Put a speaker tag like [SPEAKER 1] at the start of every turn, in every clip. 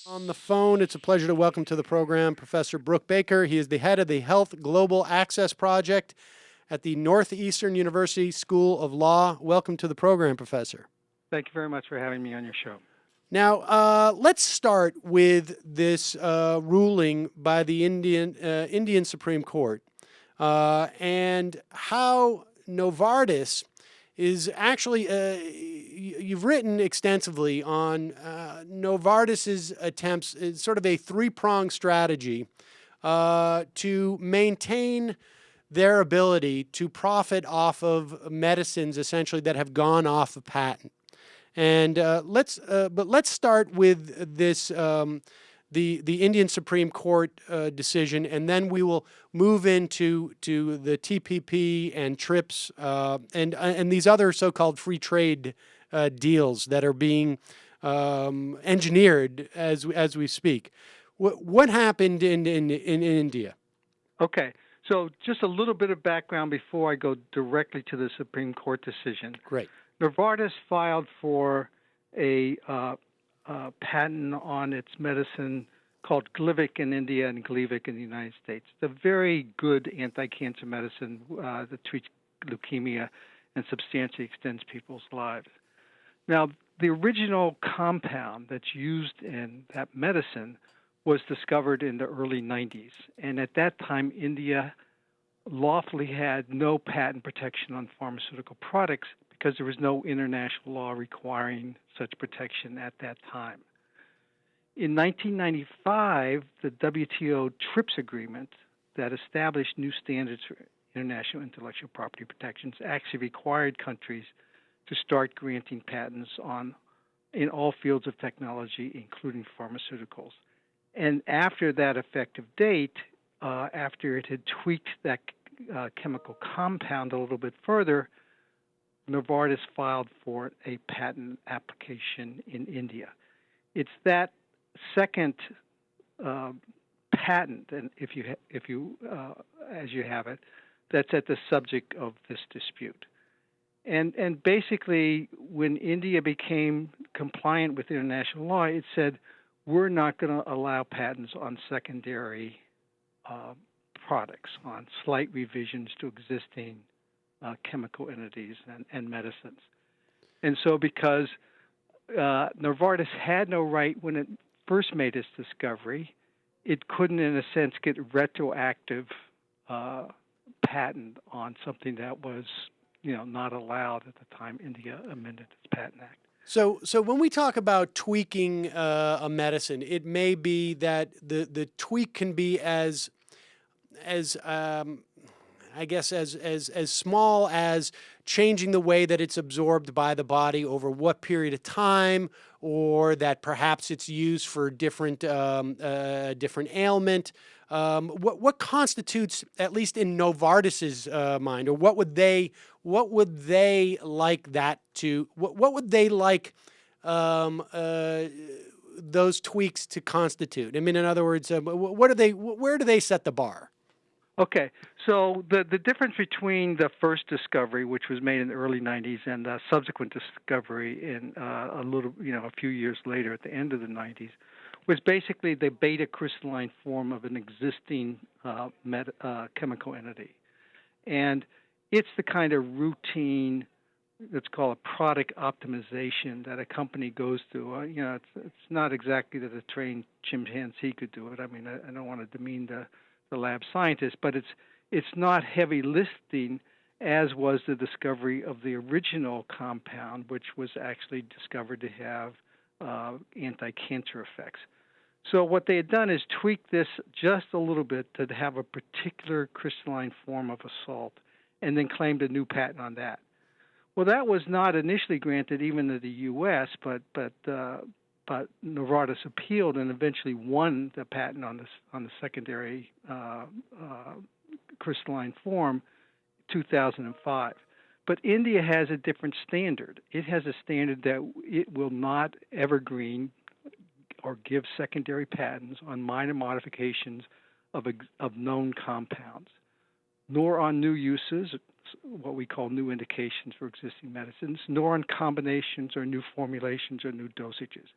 [SPEAKER 1] On the phone, it's a pleasure to welcome to the program Professor Brook Baker. He is the head of the Health Global Access Project at the Northeastern University School of Law. Welcome to the program, Professor.
[SPEAKER 2] Thank you very much for having me on your show.
[SPEAKER 1] Now, let's start with this ruling by the Indian Supreme Court and how Novartis is actually, you've written extensively on Novartis's attempts, it's sort of a three-pronged strategy to maintain their ability to profit off of medicines essentially that have gone off of patent. And let's start with this the Indian Supreme Court decision, and then we will move into the TPP and TRIPS and these other so-called free trade deals that are being engineered as we speak. What happened in India?
[SPEAKER 2] Okay, so just a little bit of background before I go directly to the Supreme Court decision.
[SPEAKER 1] Great.
[SPEAKER 2] Novartis filed for a patent on its medicine called Gleevec in India and Gleevec in the United States. It's a very good anti-cancer medicine that treats leukemia and substantially extends people's lives. Now, the original compound that's used in that medicine was discovered in the early 90s. And at that time, India lawfully had no patent protection on pharmaceutical products because there was no international law requiring such protection at that time. In 1995, the WTO TRIPS agreement that established new standards for international intellectual property protections actually required countries to start granting patents in all fields of technology, including pharmaceuticals. And after that effective date, after it had tweaked that chemical compound a little bit further, Novartis filed for a patent application in India. It's that second patent, and if you as you have it, that's at the subject of this dispute. And basically, when India became compliant with international law, it said, we're not going to allow patents on secondary products, on slight revisions to existing chemical entities and medicines. And so because Novartis had no right when it first made its discovery, it couldn't, in a sense, get retroactive patent on something that was not allowed at the time India amended its Patent Act.
[SPEAKER 1] So when we talk about tweaking a medicine, it may be that the tweak can be as I guess as small as changing the way that it's absorbed by the body over what period of time, or that perhaps it's used for different different ailment. What constitutes, at least in Novartis's mind, or what would they like that to? What would they like those tweaks to constitute? I mean, in other words, where do they set the bar?
[SPEAKER 2] Okay, so the difference between the first discovery, which was made in the early 90s, and the subsequent discovery in a few years later at the end of the 90s, was basically the beta crystalline form of an existing chemical entity. And it's the kind of routine, let's call it product optimization, that a company goes through. It's not exactly that a trained chimpanzee could do it. I mean, I don't want to demean the lab scientist, but it's not heavy lifting, as was the discovery of the original compound, which was actually discovered to have anti-cancer effects. So what they had done is tweak this just a little bit to have a particular crystalline form of a salt, and then claimed a new patent on that. Well, that was not initially granted even in the U.S., but Novartis appealed and eventually won the patent on the secondary crystalline form, 2005. But India has a different standard. It has a standard that it will not evergreen or give secondary patents on minor modifications of known compounds, nor on new uses, what we call new indications for existing medicines, nor on combinations or new formulations or new dosages.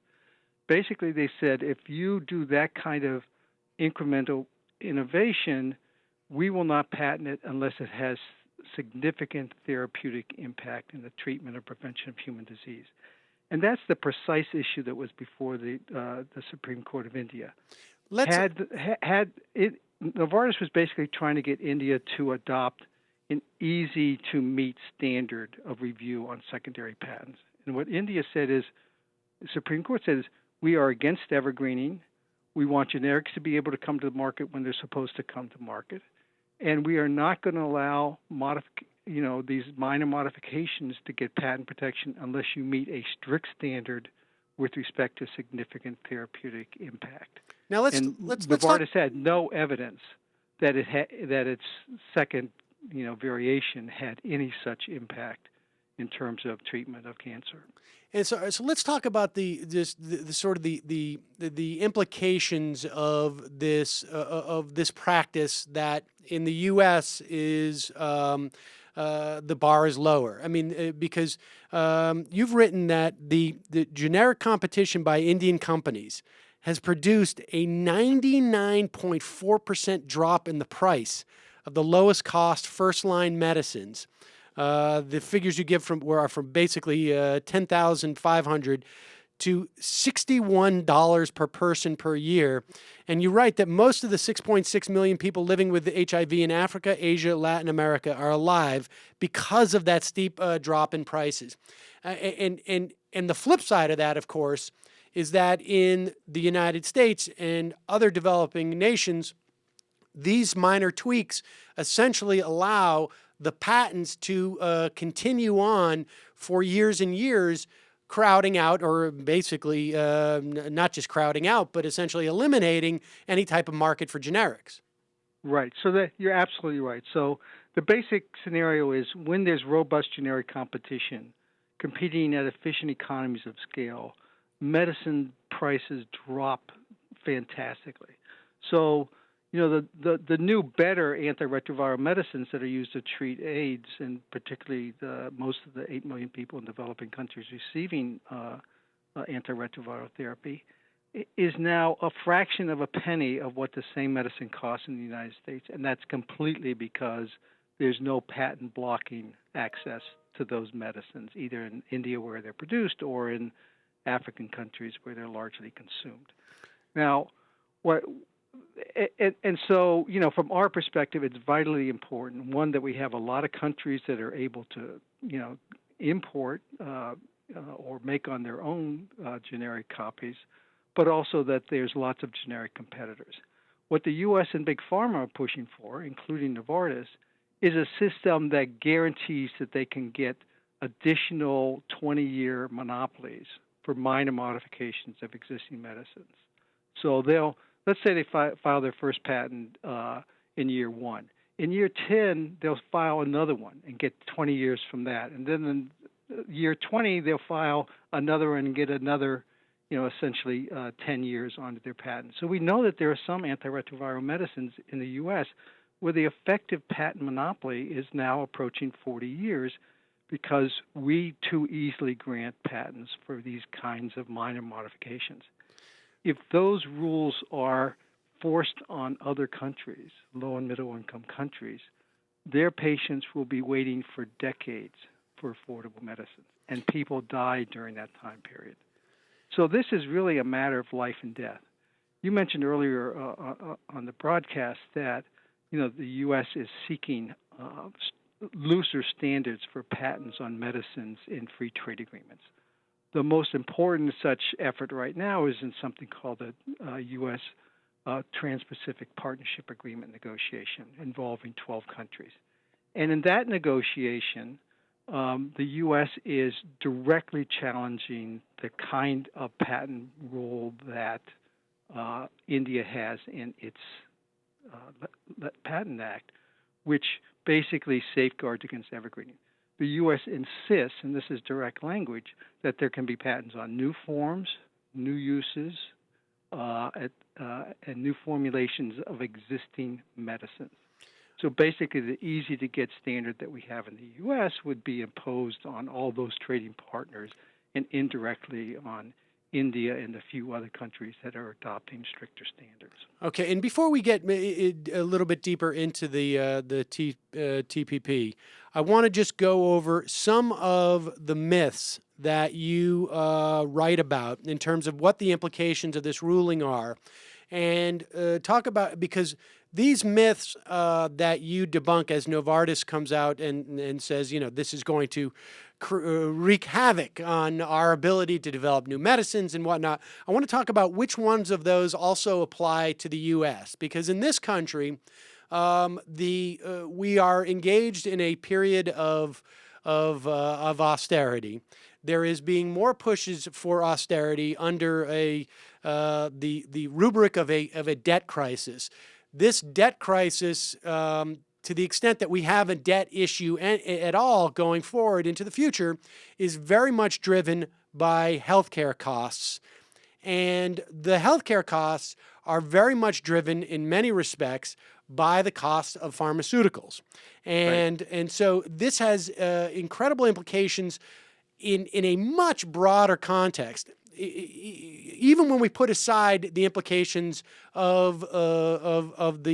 [SPEAKER 2] basically they said if you do that kind of incremental innovation, we will not patent it unless it has significant therapeutic impact in the treatment or prevention of human disease. And that's the precise issue that was before the Supreme Court of India.
[SPEAKER 1] Let's
[SPEAKER 2] Novartis was basically trying to get India to adopt an easy-to-meet standard of review on secondary patents. And what India said is, the Supreme Court says, we are against evergreening. We want generics to be able to come to the market when they're supposed to come to market. And we are not going to allow these minor modifications to get patent protection unless you meet a strict standard with respect to significant therapeutic impact.
[SPEAKER 1] Now let's
[SPEAKER 2] Novartis had no evidence that its second variation had any such impact in terms of treatment of cancer.
[SPEAKER 1] And so let's talk about the implications of this practice that in the U.S. is the bar is lower. I mean, because you've written that the generic competition by Indian companies has produced a 99.4% drop in the price of the lowest cost first-line medicines. The figures you give are from basically $10,500 to $61 per person per year. And you write that most of the 6.6 million people living with HIV in Africa, Asia, Latin America are alive because of that steep drop in prices. And the flip side of that, of course, is that in the United States and other developing nations, these minor tweaks essentially allow the patents to continue on for years and years, crowding out, or basically not just crowding out, but essentially eliminating any type of market for generics.
[SPEAKER 2] Right. So you're absolutely right. So the basic scenario is when there's robust generic competition, competing at efficient economies of scale, medicine prices drop fantastically. So the new, better antiretroviral medicines that are used to treat AIDS, and particularly most of the 8 million people in developing countries receiving antiretroviral therapy, is now a fraction of a penny of what the same medicine costs in the United States. And that's completely because there's no patent blocking access to those medicines, either in India where they're produced or in African countries where they're largely consumed. Now, so, from our perspective, it's vitally important, one, that we have a lot of countries that are able to, import or make on their own generic copies, but also that there's lots of generic competitors. What the U.S. and Big Pharma are pushing for, including Novartis, is a system that guarantees that they can get additional 20-year monopolies for minor modifications of existing medicines. So let's say they file their first patent in year 1. In year 10, they'll file another one and get 20 years from that. And then in year 20, they'll file another one and get another, essentially 10 years onto their patent. So we know that there are some antiretroviral medicines in the U.S. where the effective patent monopoly is now approaching 40 years because we too easily grant patents for these kinds of minor modifications. If those rules are forced on other countries, low and middle income countries, their patients will be waiting for decades for affordable medicine, and people die during that time period. So this is really a matter of life and death. You mentioned earlier on the broadcast that the U.S. is seeking looser standards for patents on medicines in free trade agreements. The most important such effort right now is in something called the U.S. Trans-Pacific Partnership Agreement negotiation involving 12 countries. And in that negotiation, the U.S. is directly challenging the kind of patent rule that India has in its Patent Act, which basically safeguards against evergreening. The U.S. insists, and this is direct language, that there can be patents on new forms, new uses, and new formulations of existing medicines. So basically, the easy-to-get standard that we have in the U.S. would be imposed on all those trading partners and indirectly on India and a few other countries that are adopting stricter standards.
[SPEAKER 1] Okay, and before we get a little bit deeper into the TPP, I want to just go over some of the myths that you write about in terms of what the implications of this ruling are, and talk about, because these myths that you debunk as Novartis comes out and says, this is going to wreak havoc on our ability to develop new medicines and whatnot. I want to talk about which ones of those also apply to the U.S., because in this country, we are engaged in a period of austerity. There is being more pushes for austerity under the rubric of a debt crisis. This debt crisis, to the extent that we have a debt issue at all going forward into the future, is very much driven by healthcare costs. And the healthcare costs are very much driven in many respects by the cost of pharmaceuticals. And so this has incredible implications in a much broader context. Even when we put aside the implications of the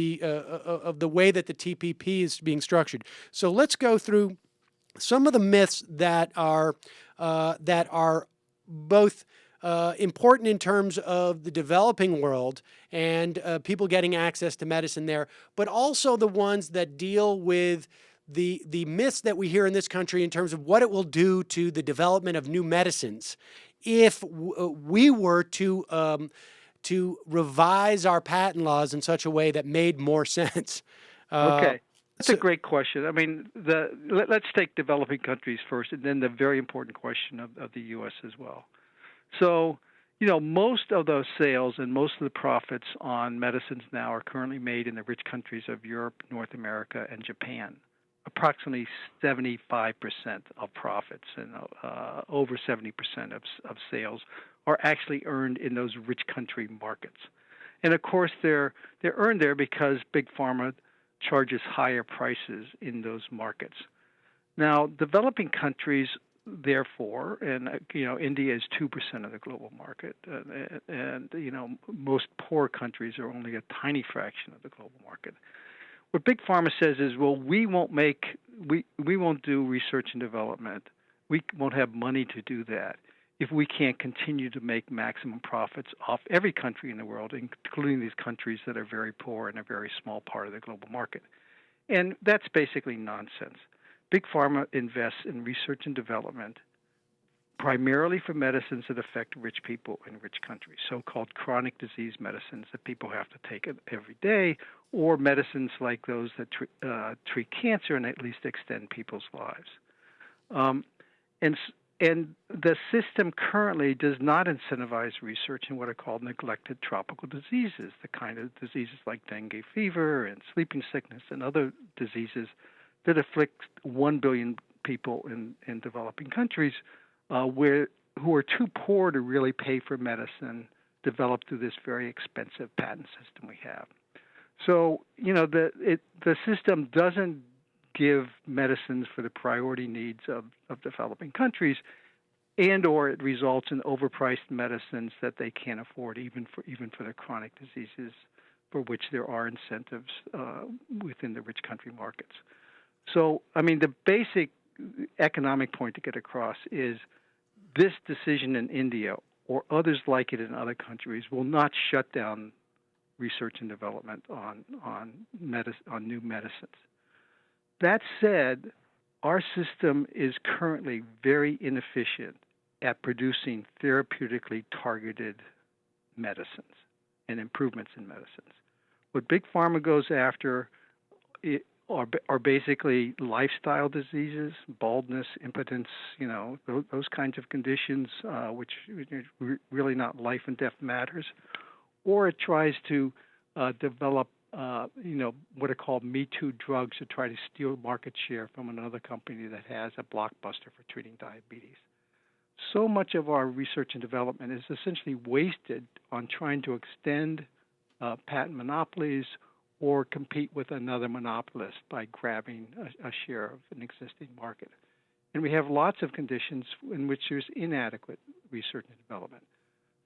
[SPEAKER 1] way that the TPP is being structured, so let's go through some of the myths that are both important in terms of the developing world and people getting access to medicine there, but also the ones that deal with the myths that we hear in this country in terms of what it will do to the development of new medicines if we were to revise our patent laws in such a way that made more sense.
[SPEAKER 2] Okay. That's a great question. I mean, let's take developing countries first, and then the very important question of the U.S. as well. So, most of those sales and most of the profits on medicines now are currently made in the rich countries of Europe, North America, and Japan. Approximately 75% of profits and over 70% of sales are actually earned in those rich country markets. And of course, they're earned there because Big Pharma charges higher prices in those markets. Now, developing countries, therefore, and India is 2% of the global market, and most poor countries are only a tiny fraction of the global market. What Big Pharma says is, well, we won't do research and development. We won't have money to do that if we can't continue to make maximum profits off every country in the world, including these countries that are very poor and a very small part of the global market. And that's basically nonsense. Big Pharma invests in research and development primarily for medicines that affect rich people in rich countries, so-called chronic disease medicines that people have to take every day, or medicines like those that treat cancer and at least extend people's lives. And the system currently does not incentivize research in what are called neglected tropical diseases, the kind of diseases like dengue fever and sleeping sickness and other diseases that afflict 1 billion people in developing countries who are too poor to really pay for medicine developed through this very expensive patent system we have. So, the system doesn't give medicines for the priority needs of developing countries, and or it results in overpriced medicines that they can't afford, even for the chronic diseases for which there are incentives within the rich country markets. So, I mean, the basic economic point to get across is this decision in India or others like it in other countries will not shut down research and development on new medicines. That said, our system is currently very inefficient at producing therapeutically targeted medicines and improvements in medicines. What Big Pharma goes after are basically lifestyle diseases, baldness, impotence, those kinds of conditions, which are really not life and death matters. Or it tries to develop, what are called Me Too drugs to try to steal market share from another company that has a blockbuster for treating diabetes. So much of our research and development is essentially wasted on trying to extend patent monopolies or compete with another monopolist by grabbing a share of an existing market. And we have lots of conditions in which there's inadequate research and development.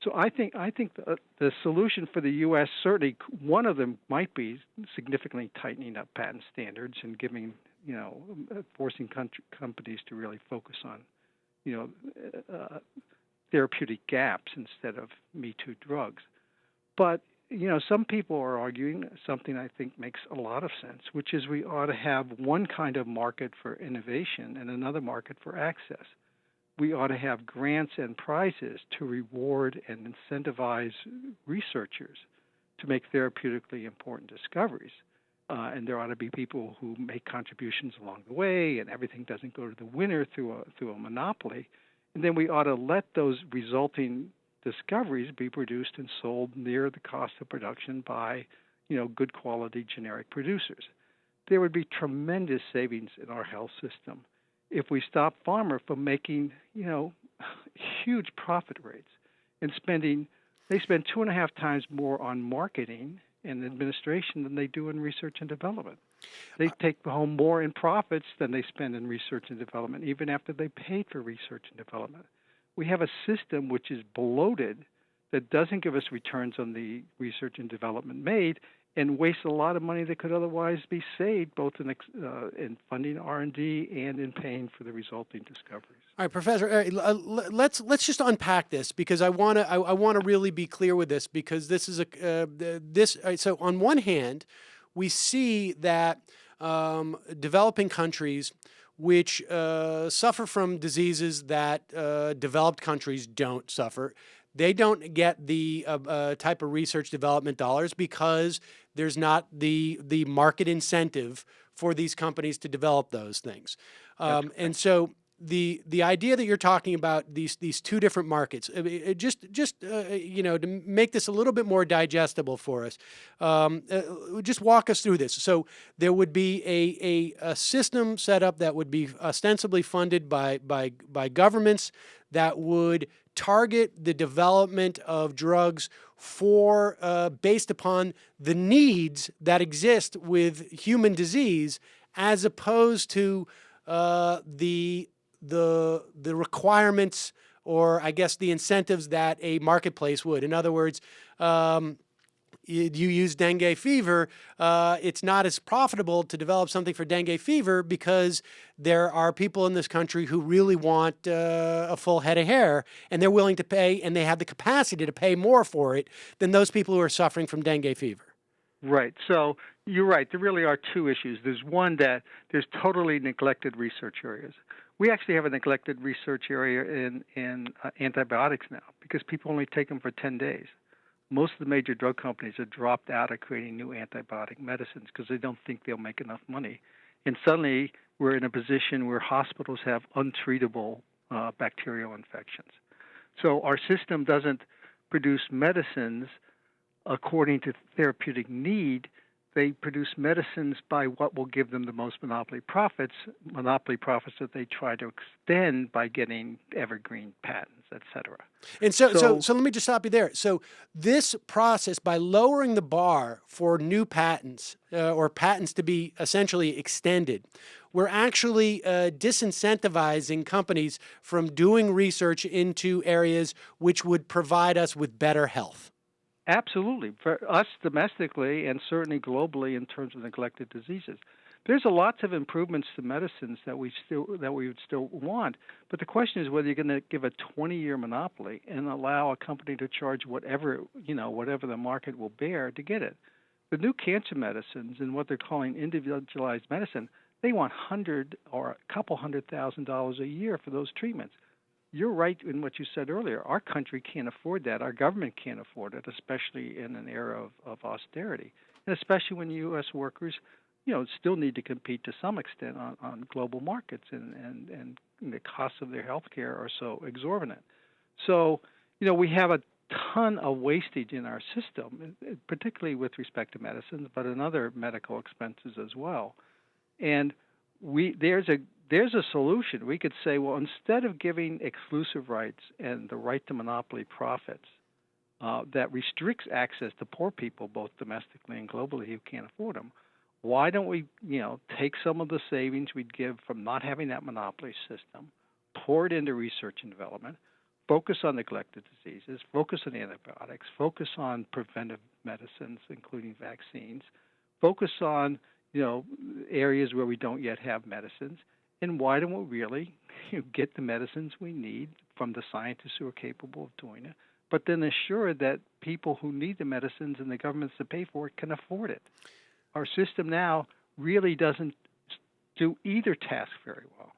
[SPEAKER 2] So I think the solution for the U.S. certainly one of them might be significantly tightening up patent standards and giving forcing companies to really focus on therapeutic gaps instead of Me Too drugs. But some people are arguing something I think makes a lot of sense, which is we ought to have one kind of market for innovation and another market for access. We ought to have grants and prizes to reward and incentivize researchers to make therapeutically important discoveries. And there ought to be people who make contributions along the way, and everything doesn't go to the winner through a monopoly. And then we ought to let those resulting discoveries be produced and sold near the cost of production by, good quality generic producers. There would be tremendous savings in our health system if we stop pharma from making, huge profit rates and they spend 2.5 times more on marketing and administration than they do in research and development. They take home more in profits than they spend in research and development, even after they paid for research and development. We have a system which is bloated that doesn't give us returns on the research and development made and wastes a lot of money that could otherwise be saved both in funding R&D and in paying for the resulting discoveries.
[SPEAKER 1] All right, Professor, let's just unpack this because I want to really be clear with this because this is so on one hand, we see that developing countries which suffer from diseases that developed countries don't suffer. They don't get the type of research development dollars because there's not the market incentive for these companies to develop those things. And so the idea that you're talking about these two different markets, to make this a little bit more digestible for us, just walk us through this. So there would be a system set up that would be ostensibly funded by governments that would target the development of drugs for based upon the needs that exist with human disease, as opposed to the requirements, or I guess the incentives that a marketplace would. In other words, you use dengue fever, it's not as profitable to develop something for dengue fever because there are people in this country who really want a full head of hair, and they're willing to pay, and they have the capacity to pay more for it than those people who are suffering from dengue fever.
[SPEAKER 2] Right. So you're right. There really are two issues. There's one that there's totally neglected research areas. We actually have a neglected research area in antibiotics now because people only take them for 10 days. Most of the major drug companies have dropped out of creating new antibiotic medicines because they don't think they'll make enough money. And suddenly we're in a position where hospitals have untreatable bacterial infections. So our system doesn't produce medicines according to therapeutic need. They produce medicines by what will give them the most monopoly profits that they try to extend by getting evergreen patents, et cetera.
[SPEAKER 1] And so let me just stop you there. So this process, by lowering the bar for new patents or patents to be essentially extended, we're actually disincentivizing companies from doing research into areas which would provide us with better health.
[SPEAKER 2] Absolutely. For us domestically and certainly globally in terms of neglected diseases. There's lots of improvements to medicines that we would still want, but the question is whether you're going to give a 20-year monopoly and allow a company to charge whatever the market will bear to get it. The new cancer medicines and what they're calling individualized medicine, they want $100,000 or a couple $100,000 a year for those treatments. You're right in what you said earlier. Our country can't afford that. Our government can't afford it, especially in an era of austerity, and especially when U.S. workers, still need to compete to some extent on global markets, and the costs of their health care are so exorbitant. So, we have a ton of wastage in our system, particularly with respect to medicines, but in other medical expenses as well. And there's a solution. We could say, well, instead of giving exclusive rights and the right to monopoly profits that restricts access to poor people, both domestically and globally, who can't afford them, why don't we, take some of the savings we'd give from not having that monopoly system, pour it into research and development, focus on neglected diseases, focus on antibiotics, focus on preventive medicines, including vaccines, focus on areas where we don't yet have medicines, and why don't we really get the medicines we need from the scientists who are capable of doing it, but then assure that people who need the medicines and the governments that pay for it can afford it. Our system now really doesn't do either task very well.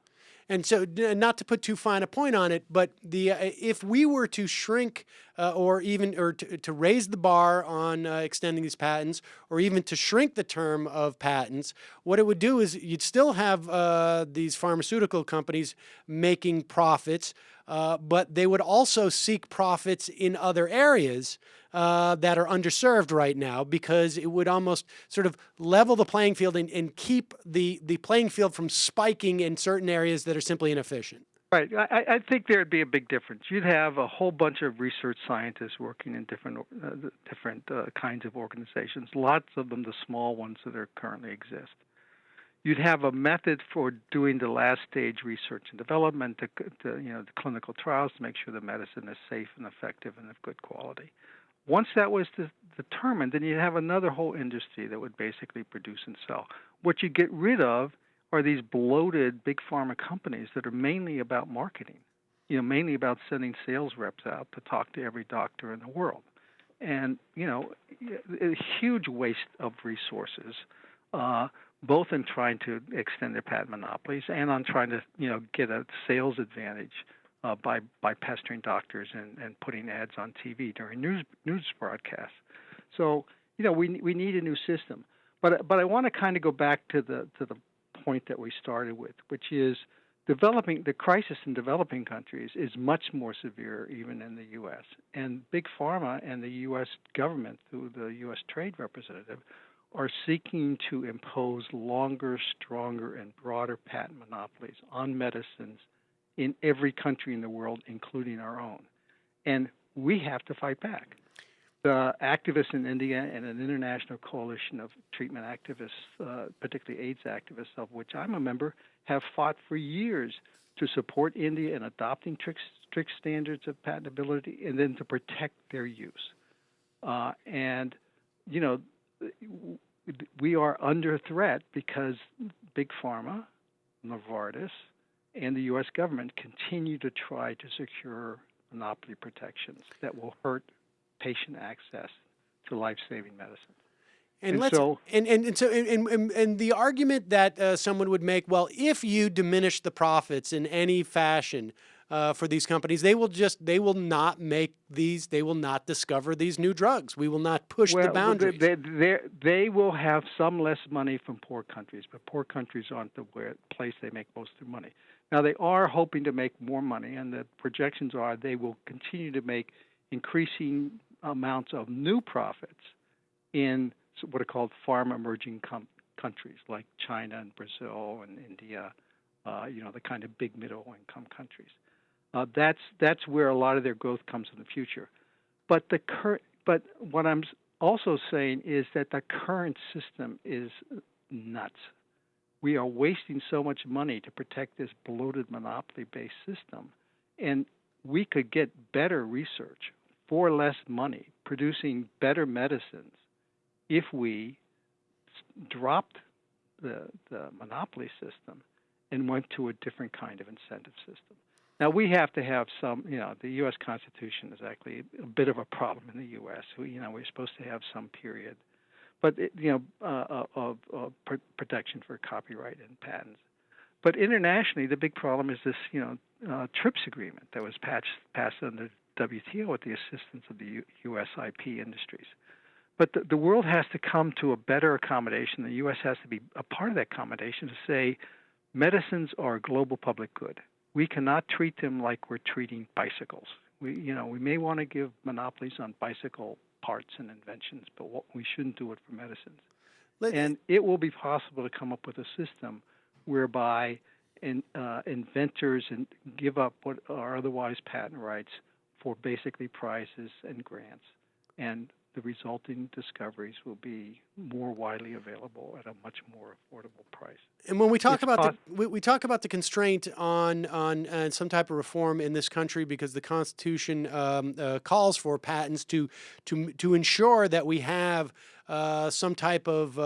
[SPEAKER 1] And so, not to put too fine a point on it, but if we were to shrink or to raise the bar on extending these patents, or even to shrink the term of patents, what it would do is you'd still have these pharmaceutical companies making profits, but they would also seek profits in other areas that are underserved right now, because it would almost sort of level the playing field and keep the playing field from spiking in certain areas that are simply inefficient.
[SPEAKER 2] Right. I think there would be a big difference. You'd have a whole bunch of research scientists working in different kinds of organizations, lots of them the small ones that are currently exist. You'd have a method for doing the last stage research and development, the clinical trials to make sure the medicine is safe and effective and of good quality. Once that was determined, then you'd have another whole industry that would basically produce and sell. What you get rid of are these bloated big pharma companies that are mainly about marketing, mainly about sending sales reps out to talk to every doctor in the world. And, a huge waste of resources, both in trying to extend their patent monopolies and on trying to, get a sales advantage by pestering doctors and putting ads on TV during news broadcasts. So, we need a new system. But I want to kind of go back to the point that we started with, which is the crisis in developing countries is much more severe even in the U.S. And Big Pharma and the U.S. government, through the U.S. Trade Representative, are seeking to impose longer, stronger, and broader patent monopolies on medicines in every country in the world, including our own. And we have to fight back. The activists in India and an international coalition of treatment activists, particularly AIDS activists, of which I'm a member, have fought for years to support India in adopting strict standards of patentability and then to protect their use. We are under threat because Big Pharma, Novartis, and the U.S. government continue to try to secure monopoly protections that will hurt patient access to life-saving medicine.
[SPEAKER 1] And the argument that someone would make, well, if you diminish the profits in any fashion for these companies, they will not make these, they will not discover these new drugs. We will not push the boundaries.
[SPEAKER 2] They will have some less money from poor countries, but poor countries aren't the place they make most of their money. Now, they are hoping to make more money, and the projections are they will continue to make increasing amounts of new profits in what are called pharma emerging countries like China and Brazil and India, the kind of big middle-income countries. That's where a lot of their growth comes in the future. But what I'm also saying is that the current system is nuts. We are wasting so much money to protect this bloated monopoly-based system, and we could get better research for less money, producing better medicines, if we dropped the monopoly system and went to a different kind of incentive system. Now, we have to have some, the U.S. Constitution is actually a bit of a problem in the U.S. We're supposed to have some period, but of protection for copyright and patents. But internationally, the big problem is this, TRIPS agreement that was passed under WTO with the assistance of the U.S. IP industries. But the world has to come to a better accommodation. The U.S. has to be a part of that accommodation to say medicines are a global public good. We cannot treat them like we're treating bicycles. We may want to give monopolies on bicycle parts and inventions, but we shouldn't do it for medicines. And it will be possible to come up with a system whereby inventors give up what are otherwise patent rights for basically prizes and grants. And the resulting discoveries will be more widely available at a much more affordable price.
[SPEAKER 1] And when we talk
[SPEAKER 2] It's
[SPEAKER 1] about
[SPEAKER 2] cost-
[SPEAKER 1] we talk about the constraint on some type of reform in this country, because the Constitution calls for patents to ensure that we have some type of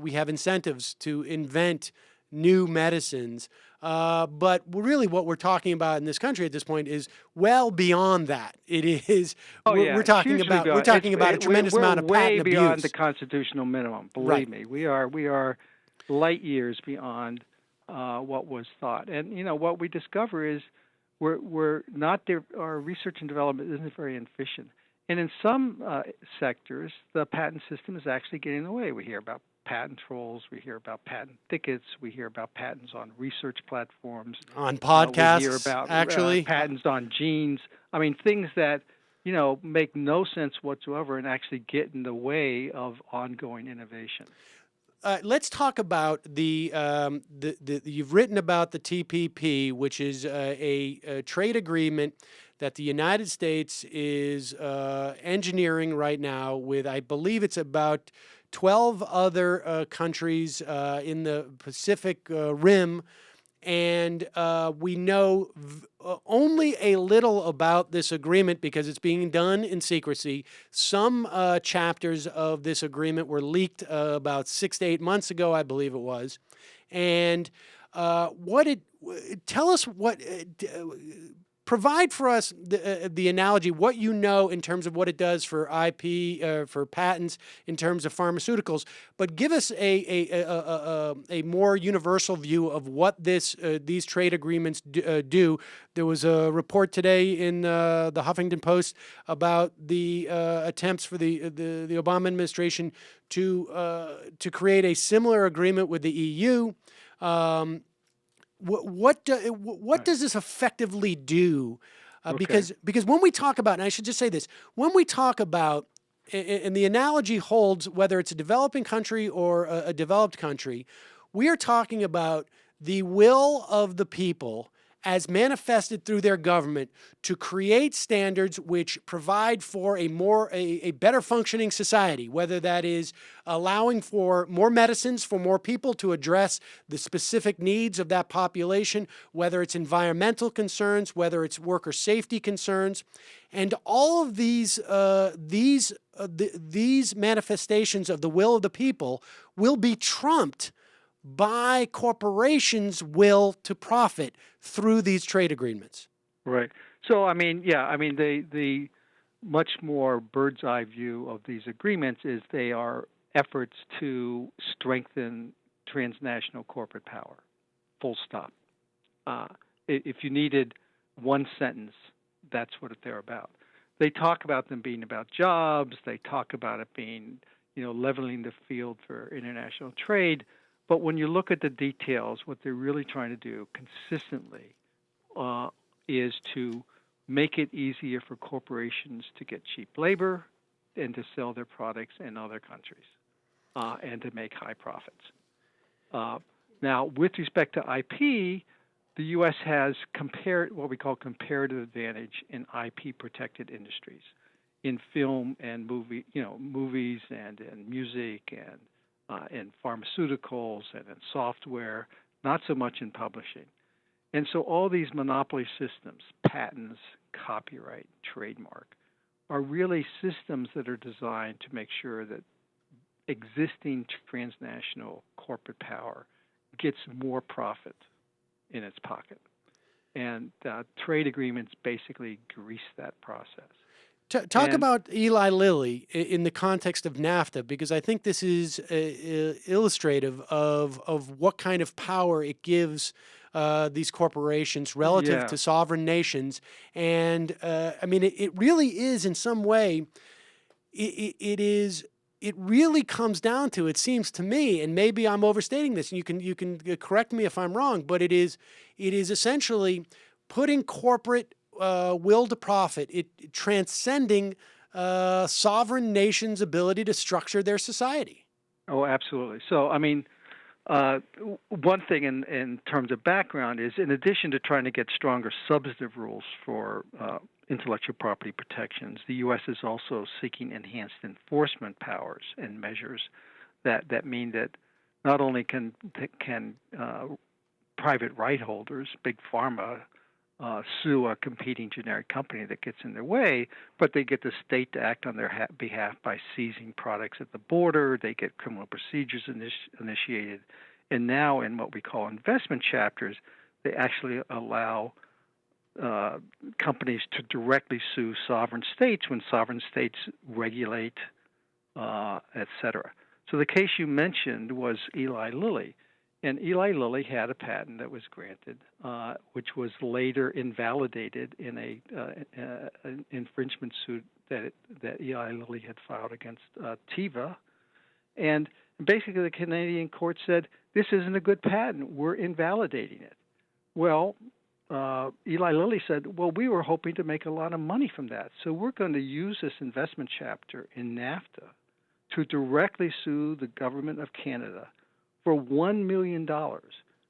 [SPEAKER 1] we have incentives to invent new medicines. But really, what we're talking about in this country at this point is well beyond that. It is
[SPEAKER 2] Oh yeah,
[SPEAKER 1] we're talking
[SPEAKER 2] hugely
[SPEAKER 1] about
[SPEAKER 2] beyond.
[SPEAKER 1] a tremendous
[SPEAKER 2] We're
[SPEAKER 1] amount of
[SPEAKER 2] way
[SPEAKER 1] patent
[SPEAKER 2] beyond the
[SPEAKER 1] abuse.
[SPEAKER 2] constitutional minimum.
[SPEAKER 1] Right.
[SPEAKER 2] Believe me, we are light years beyond what was thought. And what we discover is we're not there. Our research and development isn't very efficient. And in some sectors, the patent system is actually getting in the way. We hear about patent trolls, we hear about patent thickets, we hear about patents on research platforms,
[SPEAKER 1] On podcasts,
[SPEAKER 2] we hear about
[SPEAKER 1] actually.
[SPEAKER 2] patents on genes. I mean, things that make no sense whatsoever and actually get in the way of ongoing innovation.
[SPEAKER 1] Let's talk about you've written about the TPP, which is a trade agreement that the United States is engineering right now with, I believe it's about 12 other countries in the Pacific Rim. And we know only a little about this agreement because it's being done in secrecy. Some chapters of this agreement were leaked about 6 to 8 months ago, I believe it was. And tell us provide for us the analogy, what you know in terms of what it does for IP, for patents, in terms of pharmaceuticals, but give us a more universal view of what these trade agreements do. There was a report today in the Huffington Post about the attempts for the Obama administration to create a similar agreement with the EU. What does this effectively do? Because when we talk about, and I should just say this, when we talk about, and the analogy holds whether it's a developing country or a developed country, we are talking about the will of the people as manifested through their government to create standards which provide for a better functioning society, whether that is allowing for more medicines for more people to address the specific needs of that population, whether it's environmental concerns, whether it's worker safety concerns, and all of these manifestations of the will of the people will be trumped by corporations' will to profit through these trade agreements.
[SPEAKER 2] Right. So, the much more bird's eye view of these agreements is they are efforts to strengthen transnational corporate power. Full stop. If you needed one sentence, that's what they're about. They talk about them being about jobs. They talk about it being, leveling the field for international trade. But when you look at the details, what they're really trying to do consistently is to make it easier for corporations to get cheap labor and to sell their products in other countries and to make high profits. Now, with respect to IP, the U.S. has what we call comparative advantage in IP-protected industries, in film and movies and in music and in pharmaceuticals and in software, not so much in publishing. And so all these monopoly systems, patents, copyright, trademark, are really systems that are designed to make sure that existing transnational corporate power gets more profit in its pocket. And trade agreements basically grease that process.
[SPEAKER 1] Talk about Eli Lilly in the context of NAFTA, because I think this is illustrative of what kind of power it gives these corporations relative to sovereign nations. And it really is, in some way, it really comes down to, it seems to me, and maybe I'm overstating this, and you can correct me if I'm wrong, but it is essentially putting corporate will to profit, transcending sovereign nations' ability to structure their society.
[SPEAKER 2] Oh, absolutely. So, one thing in terms of background is, in addition to trying to get stronger substantive rules for intellectual property protections. The U.S. is also seeking enhanced enforcement powers and measures that mean that not only can private right holders, big pharma, sue a competing generic company that gets in their way, but they get the state to act on their behalf by seizing products at the border. They get criminal procedures initiated. And now in what we call investment chapters, they actually allow companies to directly sue sovereign states when sovereign states regulate, et cetera. So the case you mentioned was Eli Lilly. And Eli Lilly had a patent that was granted, which was later invalidated in an infringement suit that Eli Lilly had filed against Teva. And basically the Canadian court said, this isn't a good patent. We're invalidating it. Well, Eli Lilly said, well, we were hoping to make a lot of money from that. So we're going to use this investment chapter in NAFTA to directly sue the government of Canada for $1 million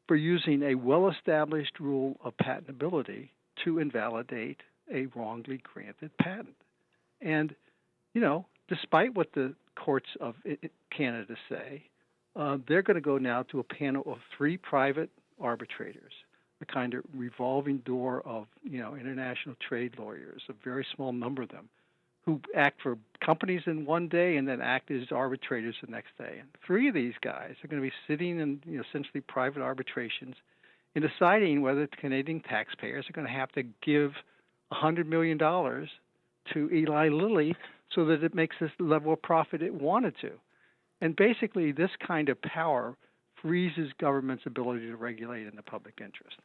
[SPEAKER 2] for using a well-established rule of patentability to invalidate a wrongly granted patent. And, despite what the courts of Canada say, they're going to go now to a panel of 3 private arbitrators, a kind of revolving door of, international trade lawyers, a very small number of them, who act for companies in one day and then act as arbitrators the next day. And 3 of these guys are going to be sitting in essentially private arbitrations and deciding whether the Canadian taxpayers are going to have to give $100 million to Eli Lilly so that it makes this level of profit it wanted to. And basically, this kind of power freezes government's ability to regulate in the public interest.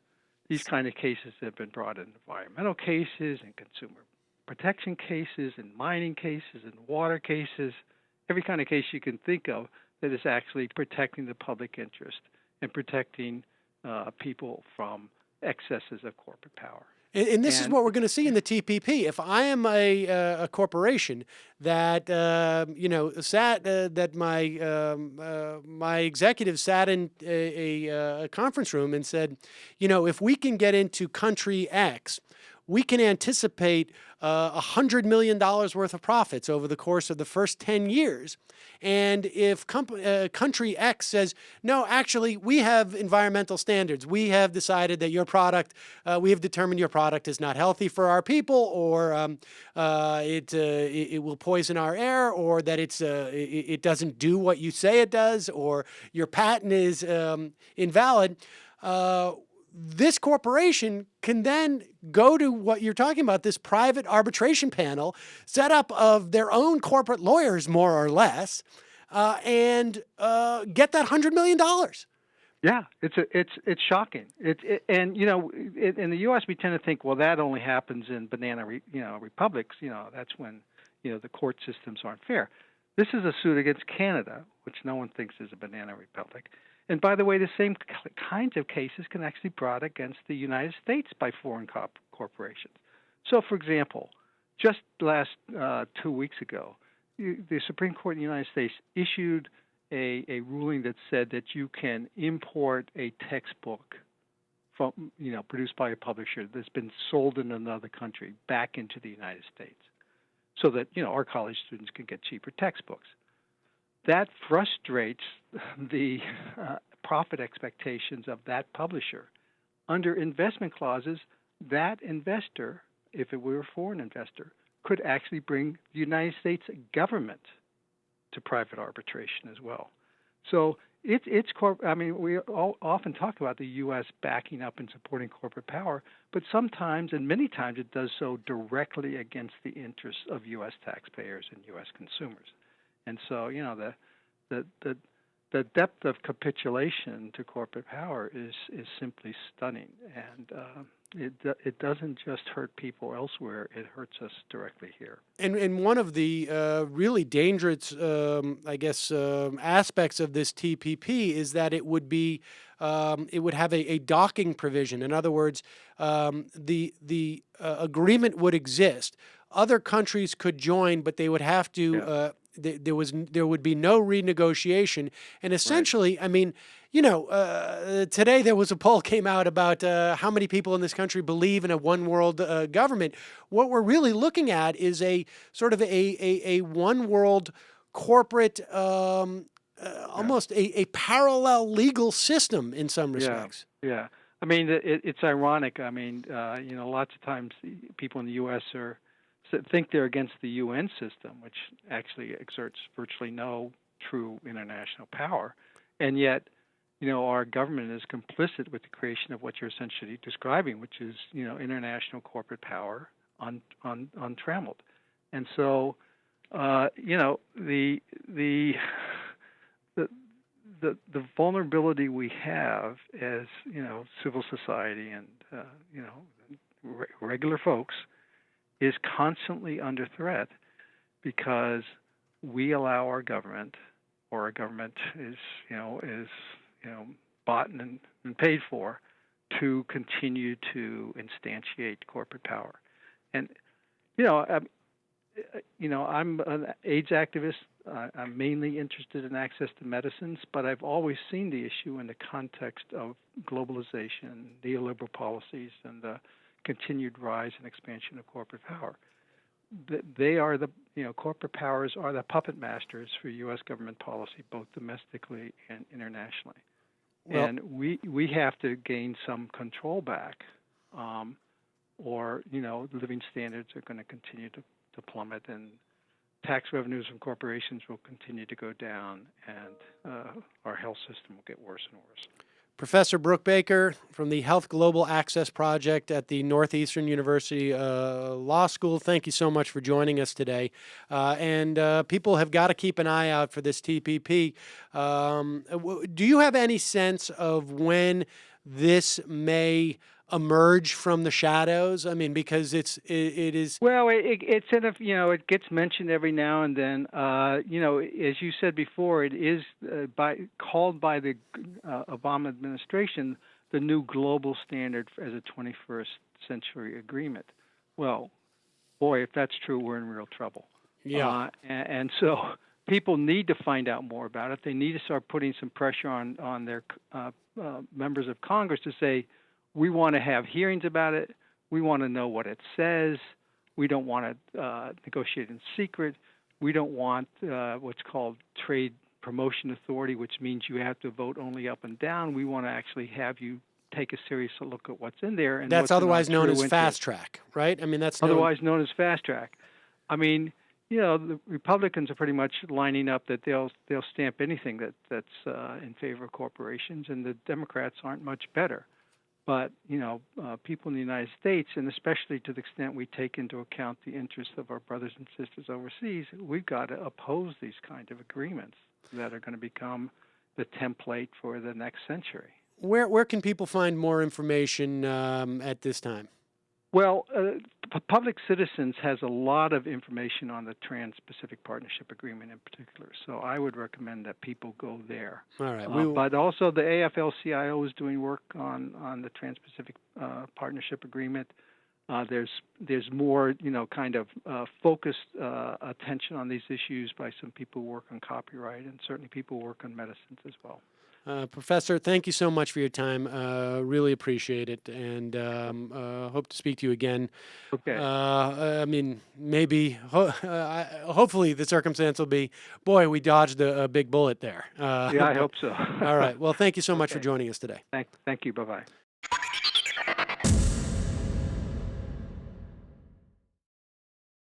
[SPEAKER 2] These kind of cases have been brought in environmental cases and consumer protection cases and mining cases and water cases, every kind of case you can think of that is actually protecting the public interest and protecting people from excesses of corporate power.
[SPEAKER 1] And this is what we're going to see in the TPP. If I am a corporation that that my executive sat in a conference room and said, if we can get into country X, we can anticipate $100 million worth of profits over the course of the first 10 years. And if country X says, no, actually, we have environmental standards. We have decided that your product, we have determined your product is not healthy for our people, or it will poison our air, or that it doesn't do what you say it does, or your patent is invalid, this corporation can then go to what you're talking about, this private arbitration panel, set up of their own corporate lawyers, more or less, and get that $100 million.
[SPEAKER 2] Yeah, it's shocking. And in the U.S. we tend to think, well, that only happens in banana republics. That's when the court systems aren't fair. This is a suit against Canada, which no one thinks is a banana republic. And by the way, the same kinds of cases can actually be brought against the United States by foreign corporations. So, for example, just last 2 weeks ago, the Supreme Court in the United States issued a ruling that said that you can import a textbook from produced by a publisher that's been sold in another country back into the United States, so that our college students can get cheaper textbooks. That frustrates the profit expectations of that publisher. Under investment clauses, that investor, if it were a foreign investor, could actually bring the United States government to private arbitration as well. So we often talk about the U.S. backing up and supporting corporate power, but sometimes, and many times, it does so directly against the interests of U.S. taxpayers and U.S. consumers. And so, the depth of capitulation to corporate power is simply stunning, and it doesn't just hurt people elsewhere; it hurts us directly here.
[SPEAKER 1] And one of the really dangerous, aspects of this TPP is that it would have a docking provision. In other words, the agreement would exist. Other countries could join, but they would have to. There would be no renegotiation, and essentially, right. I mean, Today there was a poll came out about how many people in this country believe in a one world government. What we're really looking at is a sort of a one world corporate,
[SPEAKER 2] Yeah.
[SPEAKER 1] almost a parallel legal system in some
[SPEAKER 2] Yeah.
[SPEAKER 1] respects.
[SPEAKER 2] Yeah. I mean, it's ironic. I mean, lots of times people in the U.S. Think they're against the UN system, which actually exerts virtually no true international power, and yet, our government is complicit with the creation of what you're essentially describing, which is, international corporate power untrammeled, and so, the the the vulnerability we have as civil society and regular folks is constantly under threat because we allow our government, or our government is bought and paid for, to continue to instantiate corporate power. And I'm an AIDS activist. I'm mainly interested in access to medicines, but I've always seen the issue in the context of globalization, neoliberal policies, and the continued rise and expansion of corporate power. They are corporate powers are the puppet masters for U.S. government policy, both domestically and internationally.
[SPEAKER 1] Well,
[SPEAKER 2] And we have to gain some control back, or living standards are going to continue to plummet, and tax revenues from corporations will continue to go down, and our health system will get worse and worse.
[SPEAKER 1] Professor Brook Baker from the Health Global Access Project at the Northeastern University Law School, thank you so much for joining us today. And people have got to keep an eye out for this TPP. Do you have any sense of when this may emerge from the shadows? I mean, because it is.
[SPEAKER 2] Well, it's in a, it gets mentioned every now and then. As you said before, it is called by the Obama administration the new global standard as a 21st century agreement. Well, boy, if that's true, we're in real trouble.
[SPEAKER 1] Yeah.
[SPEAKER 2] And so people need to find out more about it. They need to start putting some pressure on their members of Congress to say, we want to have hearings about it. We want to know what it says. We don't want to negotiate in secret. We don't want what's called trade promotion authority, which means you have to vote only up and down. We want to actually have you take a serious look at what's in there. And
[SPEAKER 1] That's otherwise known as fast track, right? I mean, that's
[SPEAKER 2] otherwise known as fast track. I mean, the Republicans are pretty much lining up that they'll stamp anything that's in favor of corporations, and the Democrats aren't much better. But, people in the United States, and especially to the extent we take into account the interests of our brothers and sisters overseas, we've got to oppose these kind of agreements that are going to become the template for the next century.
[SPEAKER 1] Where can people find more information at this time?
[SPEAKER 2] Well, Public Citizens has a lot of information on the Trans-Pacific Partnership Agreement in particular, so I would recommend that people go there.
[SPEAKER 1] All right.
[SPEAKER 2] But also the AFL-CIO is doing work on the Trans-Pacific Partnership Agreement. There's more, kind of focused attention on these issues by some people who work on copyright, and certainly people who work on medicines as well.
[SPEAKER 1] Professor, thank you so much for your time. Really appreciate it, and hope to speak to you again.
[SPEAKER 2] Okay.
[SPEAKER 1] I mean, maybe, hopefully the circumstance will be, boy, we dodged a big bullet there.
[SPEAKER 2] Yeah, I hope so.
[SPEAKER 1] All right. Well, thank you so much for joining us today.
[SPEAKER 2] Thank you. Bye-bye.